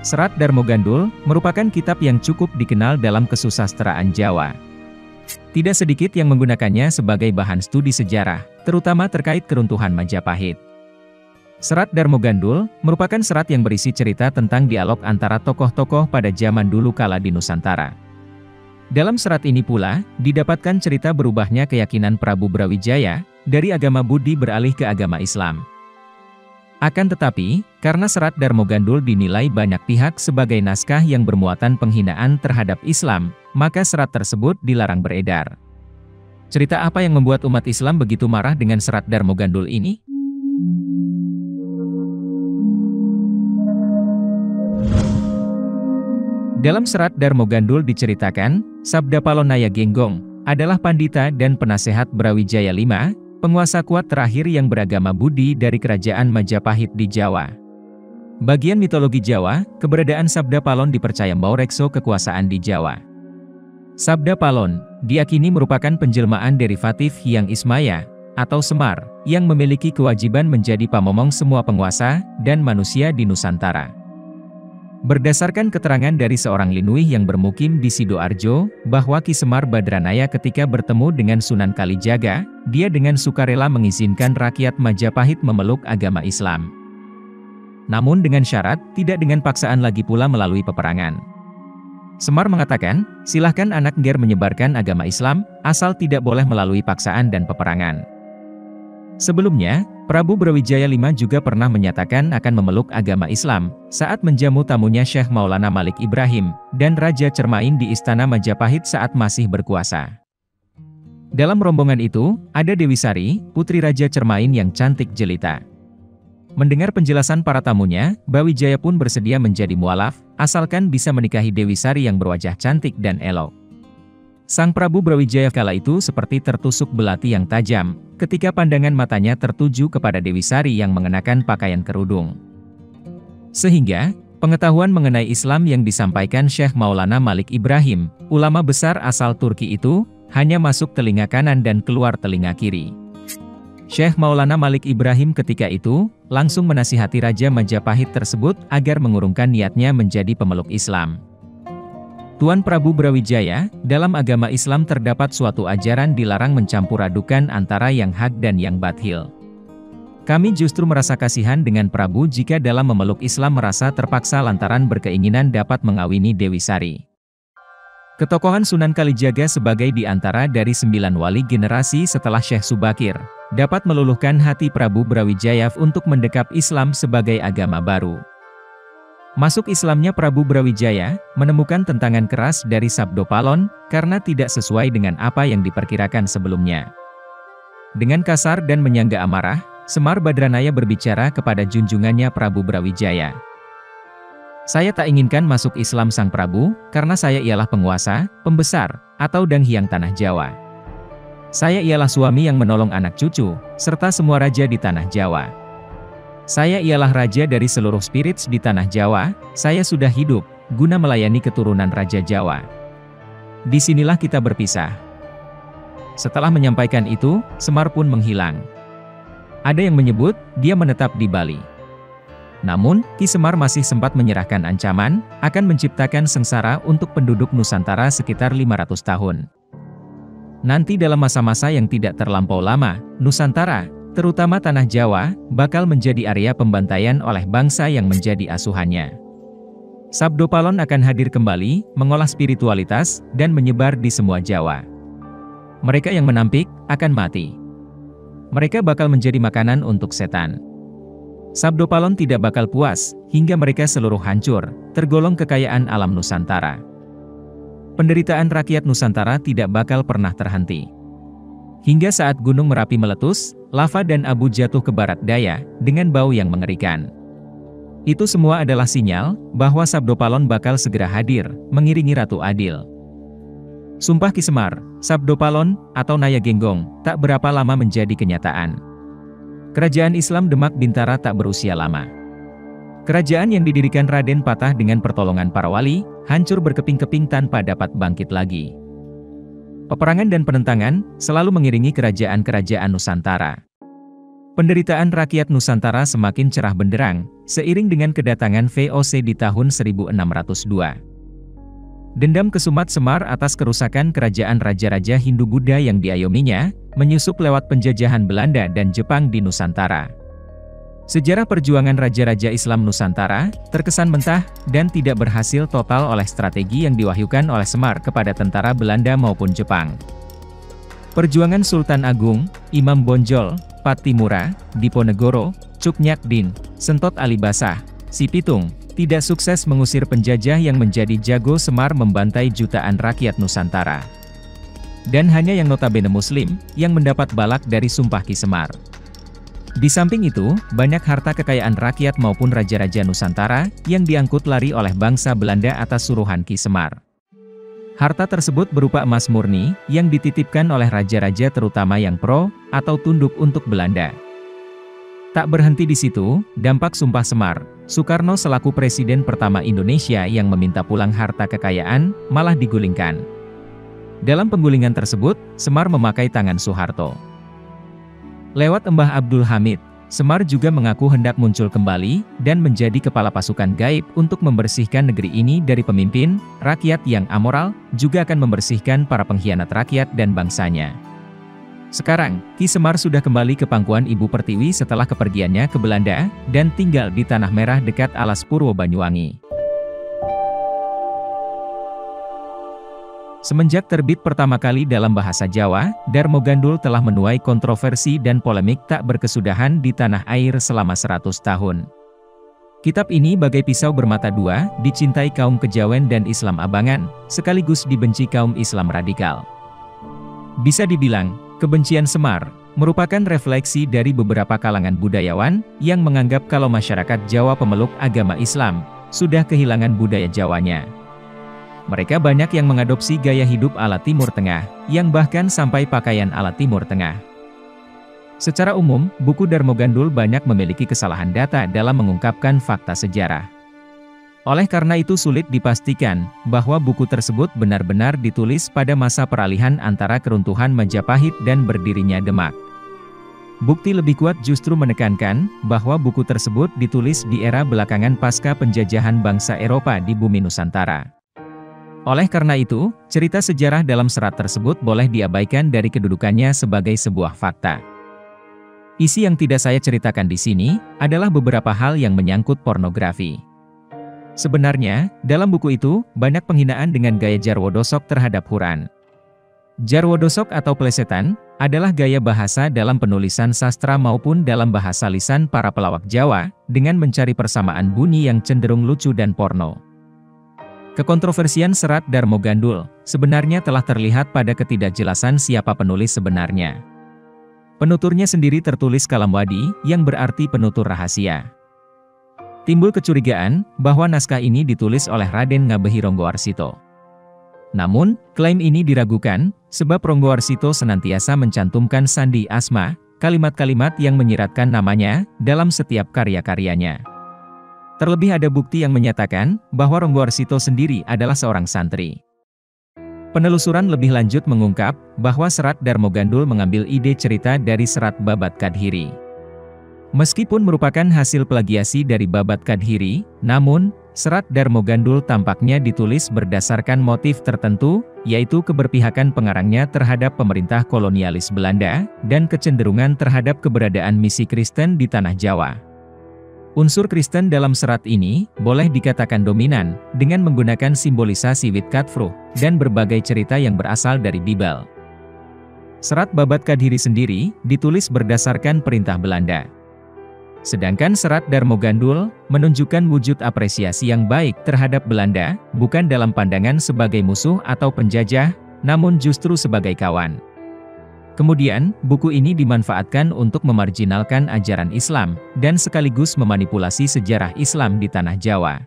Serat Darmo Gandul merupakan kitab yang cukup dikenal dalam kesusastraan Jawa. Tidak sedikit yang menggunakannya sebagai bahan studi sejarah, terutama terkait keruntuhan Majapahit. Serat Darmo Gandul merupakan serat yang berisi cerita tentang dialog antara tokoh-tokoh pada zaman dulu kala di Nusantara. Dalam serat ini pula, didapatkan cerita berubahnya keyakinan Prabu Brawijaya dari agama Budi beralih ke agama Islam. Akan tetapi, karena Serat Darmo Gandul dinilai banyak pihak sebagai naskah yang bermuatan penghinaan terhadap Islam, maka serat tersebut dilarang beredar. Cerita apa yang membuat umat Islam begitu marah dengan Serat Darmo Gandul ini? Dalam Serat Darmo Gandul diceritakan, Sabdapalon Nayagenggong adalah pandita dan penasehat Brawijaya V, penguasa kuat terakhir yang beragama Budi dari kerajaan Majapahit di Jawa. Bagian mitologi Jawa, keberadaan Sabdapalon dipercaya maurekso kekuasaan di Jawa. Sabdapalon diyakini merupakan penjelmaan derivatif Hyang Ismaya atau Semar yang memiliki kewajiban menjadi pamomong semua penguasa dan manusia di Nusantara. Berdasarkan keterangan dari seorang Linuih yang bermukim di Sidoarjo, bahwa Ki Semar Badranaya ketika bertemu dengan Sunan Kalijaga, dia dengan sukarela mengizinkan rakyat Majapahit memeluk agama Islam. Namun dengan syarat, tidak dengan paksaan lagi pula melalui peperangan. Semar mengatakan, silahkan anak Nger menyebarkan agama Islam, asal tidak boleh melalui paksaan dan peperangan. Sebelumnya, Prabu Brawijaya V juga pernah menyatakan akan memeluk agama Islam saat menjamu tamunya Syekh Maulana Malik Ibrahim dan Raja Cermain di Istana Majapahit saat masih berkuasa. Dalam rombongan itu, ada Dewi Sari, putri Raja Cermain yang cantik jelita. Mendengar penjelasan para tamunya, Brawijaya pun bersedia menjadi mualaf, asalkan bisa menikahi Dewi Sari yang berwajah cantik dan elok. Sang Prabu Brawijaya kala itu seperti tertusuk belati yang tajam, ketika pandangan matanya tertuju kepada Dewi Sari yang mengenakan pakaian kerudung. Sehingga, pengetahuan mengenai Islam yang disampaikan Syekh Maulana Malik Ibrahim, ulama besar asal Turki itu, hanya masuk telinga kanan dan keluar telinga kiri. Syekh Maulana Malik Ibrahim ketika itu, langsung menasihati Raja Majapahit tersebut agar mengurungkan niatnya menjadi pemeluk Islam. Tuan Prabu Brawijaya, dalam agama Islam terdapat suatu ajaran dilarang mencampur adukan antara yang hak dan yang batil. Kami justru merasa kasihan dengan Prabu jika dalam memeluk Islam merasa terpaksa lantaran berkeinginan dapat mengawini Dewi Sari. Ketokohan Sunan Kalijaga sebagai di antara dari 9 wali generasi setelah Syekh Subakir, dapat meluluhkan hati Prabu Brawijaya untuk mendekap Islam sebagai agama baru. Masuk Islamnya Prabu Brawijaya, menemukan tentangan keras dari Sabdapalon, karena tidak sesuai dengan apa yang diperkirakan sebelumnya. Dengan kasar dan menyangga amarah, Semar Badranaya berbicara kepada junjungannya Prabu Brawijaya. Saya tak inginkan masuk Islam Sang Prabu, karena saya ialah penguasa, pembesar, atau Danghyang Tanah Jawa. Saya ialah suami yang menolong anak cucu, serta semua raja di Tanah Jawa. Saya ialah raja dari seluruh spirits di Tanah Jawa, saya sudah hidup, guna melayani keturunan Raja Jawa. Disinilah kita berpisah. Setelah menyampaikan itu, Semar pun menghilang. Ada yang menyebut, dia menetap di Bali. Namun, Ki Semar masih sempat menyerahkan ancaman, akan menciptakan sengsara untuk penduduk Nusantara sekitar 500 tahun. Nanti dalam masa-masa yang tidak terlampau lama, Nusantara, terutama Tanah Jawa, bakal menjadi area pembantaian oleh bangsa yang menjadi asuhannya. Sabdapalon akan hadir kembali, mengolah spiritualitas, dan menyebar di semua Jawa. Mereka yang menampik, akan mati. Mereka bakal menjadi makanan untuk setan. Sabdapalon tidak bakal puas, hingga mereka seluruh hancur, tergolong kekayaan alam Nusantara. Penderitaan rakyat Nusantara tidak bakal pernah terhenti. Hingga saat Gunung Merapi meletus, lava dan abu jatuh ke barat daya, dengan bau yang mengerikan. Itu semua adalah sinyal, bahwa Sabdapalon bakal segera hadir, mengiringi Ratu Adil. Sumpah Ki Semar, Sabdapalon, atau Nayagenggong, tak berapa lama menjadi kenyataan. Kerajaan Islam Demak Bintara tak berusia lama. Kerajaan yang didirikan Raden Patah dengan pertolongan para wali, hancur berkeping-keping tanpa dapat bangkit lagi. Peperangan dan penentangan selalu mengiringi kerajaan-kerajaan Nusantara. Penderitaan rakyat Nusantara semakin cerah benderang, seiring dengan kedatangan VOC di tahun 1602. Dendam kesumat Semar atas kerusakan kerajaan raja-raja Hindu-Buddha yang diayominya, menyusup lewat penjajahan Belanda dan Jepang di Nusantara. Sejarah perjuangan raja-raja Islam Nusantara, terkesan mentah, dan tidak berhasil total oleh strategi yang diwahyukan oleh Semar kepada tentara Belanda maupun Jepang. Perjuangan Sultan Agung, Imam Bonjol, Pattimura, Diponegoro, Cuknyadin, Sentot Alibasah, Si Pitung, tidak sukses mengusir penjajah yang menjadi jago Semar membantai jutaan rakyat Nusantara. Dan hanya yang notabene Muslim, yang mendapat balak dari sumpah Ki Semar. Di samping itu, banyak harta kekayaan rakyat maupun raja-raja Nusantara, yang diangkut lari oleh bangsa Belanda atas suruhan Ki Semar. Harta tersebut berupa emas murni, yang dititipkan oleh raja-raja terutama yang pro, atau tunduk untuk Belanda. Tak berhenti di situ, dampak sumpah Semar, Soekarno selaku Presiden pertama Indonesia yang meminta pulang harta kekayaan, malah digulingkan. Dalam penggulingan tersebut, Semar memakai tangan Soeharto. Lewat Mbah Abdul Hamid, Semar juga mengaku hendak muncul kembali, dan menjadi kepala pasukan gaib untuk membersihkan negeri ini dari pemimpin, rakyat yang amoral, juga akan membersihkan para pengkhianat rakyat dan bangsanya. Sekarang, Ki Semar sudah kembali ke pangkuan Ibu Pertiwi setelah kepergiannya ke Belanda, dan tinggal di Tanah Merah dekat Alas Purwo Banyuwangi. Semenjak terbit pertama kali dalam bahasa Jawa, Darmo Gandul telah menuai kontroversi dan polemik tak berkesudahan di tanah air selama 100 tahun. Kitab ini bagai pisau bermata dua, dicintai kaum kejawen dan Islam abangan, sekaligus dibenci kaum Islam radikal. Bisa dibilang, kebencian Semar merupakan refleksi dari beberapa kalangan budayawan yang menganggap kalau masyarakat Jawa pemeluk agama Islam sudah kehilangan budaya Jawanya. Mereka banyak yang mengadopsi gaya hidup ala Timur Tengah, yang bahkan sampai pakaian ala Timur Tengah. Secara umum, buku Darmo Gandul banyak memiliki kesalahan data dalam mengungkapkan fakta sejarah. Oleh karena itu sulit dipastikan bahwa buku tersebut benar-benar ditulis pada masa peralihan antara keruntuhan Majapahit dan berdirinya Demak. Bukti lebih kuat justru menekankan bahwa buku tersebut ditulis di era belakangan pasca penjajahan bangsa Eropa di bumi Nusantara. Oleh karena itu, cerita sejarah dalam serat tersebut boleh diabaikan dari kedudukannya sebagai sebuah fakta. Isi yang tidak saya ceritakan di sini adalah beberapa hal yang menyangkut pornografi. Sebenarnya, dalam buku itu, banyak penghinaan dengan gaya Jarwo Dosok terhadap Quran. Jarwo Dosok atau plesetan, adalah gaya bahasa dalam penulisan sastra maupun dalam bahasa lisan para pelawak Jawa, dengan mencari persamaan bunyi yang cenderung lucu dan porno. Kekontroversian serat Darmo Gandul, sebenarnya telah terlihat pada ketidakjelasan siapa penulis sebenarnya. Penuturnya sendiri tertulis kalamwadi, yang berarti penutur rahasia. Timbul kecurigaan, bahwa naskah ini ditulis oleh Raden Ngabehi Ronggowarsito. Namun, klaim ini diragukan, sebab Ronggowarsito senantiasa mencantumkan sandi asma, kalimat-kalimat yang menyiratkan namanya, dalam setiap karya-karyanya. Terlebih ada bukti yang menyatakan, bahwa Ronggowarsito sendiri adalah seorang santri. Penelusuran lebih lanjut mengungkap, bahwa serat Darmo Gandul mengambil ide cerita dari serat Babat Kadhiri. Meskipun merupakan hasil plagiasi dari Babat Kadhiri, namun, serat Darmo Gandul tampaknya ditulis berdasarkan motif tertentu, yaitu keberpihakan pengarangnya terhadap pemerintah kolonialis Belanda, dan kecenderungan terhadap keberadaan misi Kristen di Tanah Jawa. Unsur Kristen dalam serat ini, boleh dikatakan dominan, dengan menggunakan simbolisasi Witkatfruh, dan berbagai cerita yang berasal dari Bible. Serat Babat Kadhiri sendiri, ditulis berdasarkan perintah Belanda. Sedangkan serat Darmo Gandul, menunjukkan wujud apresiasi yang baik terhadap Belanda, bukan dalam pandangan sebagai musuh atau penjajah, namun justru sebagai kawan. Kemudian, buku ini dimanfaatkan untuk memarjinalkan ajaran Islam, dan sekaligus memanipulasi sejarah Islam di Tanah Jawa.